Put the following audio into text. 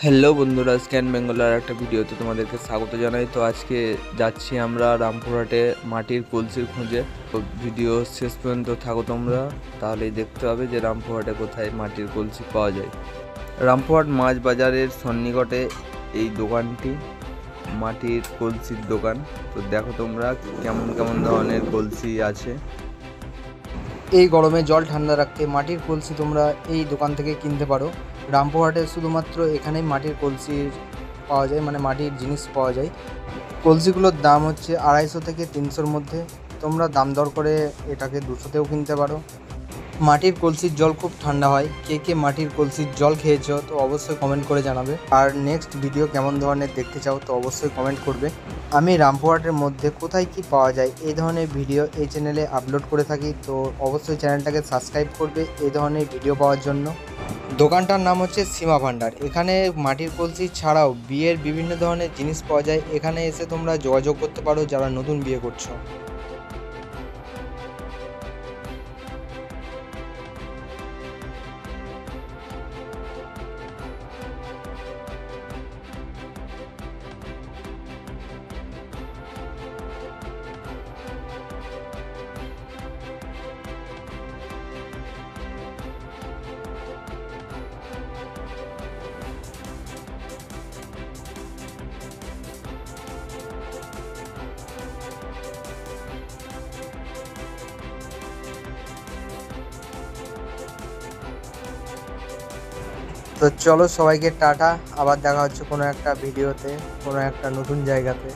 Hello বন্ধুরা, scan বেঙ্গলের একটা ভিডিওতে তোমাদেরকে স্বাগত জানাই। তো আজকে যাচ্ছি আমরা রামপুরহাটে মাটির কলসির খোঁজে। তো ভিডিও শেষ পর্যন্ত থাকো তোমরা, তাহলেই দেখতে হবে যে রামপুরহাটে কোথায় মাটির কলসি পাওয়া যায়। রামপুরহাট মাছ বাজারের সন্নিকটে এই দোকানটি, মাটির কলসির দোকান। তো দেখো তোমরা কেমন কেমন ধরনের কলসি আছে। এই গরমে জল ঠান্ডা রাখতে মাটির কলসি তোমরা এই দোকান থেকে কিনতে পারো। রামপুরহাটে শুধুমাত্র এখানেই মাটির কলসির পাওয়া যায়, মানে মাটির জিনিস পাওয়া যায়। কলসিগুলোর দাম হচ্ছে 250 থেকে 300-র মধ্যে। তোমরা দাম দর করে এটাকে 200-তেও কিনতে পারো। মাটির কলসির জল খুব ঠান্ডা হয়। কে কে মাটির কলসির জল খেয়েছো তো অবশ্যই কমেন্ট করে জানাবে। আর নেক্সট ভিডিও কেমন ধরনের দেখতে চাও তো অবশ্যই কমেন্ট করবে। আমি রামপুরহাটের মধ্যে কোথায় কি পাওয়া যায় এই ধরনের ভিডিও এই চ্যানেলে আপলোড করে থাকি, তো অবশ্যই চ্যানেলটাকে সাবস্ক্রাইব করবে এই ধরনের ভিডিও পাওয়ার জন্য। দোকানটার নাম হচ্ছে সীমা ভান্ডার। এখানে মাটির কলসি ছাড়াও বিয়ের বিভিন্ন ধরনের জিনিস পাওয়া যায়। এখানে এসে তোমরা যোগাযোগ করতে পারো যারা নতুন বিয়ে করছো। তো চলো সবাইকে টাটা, আবার দেখা হচ্ছে কোনো একটা ভিডিওতে, কোনো একটা নতুন জায়গাতে।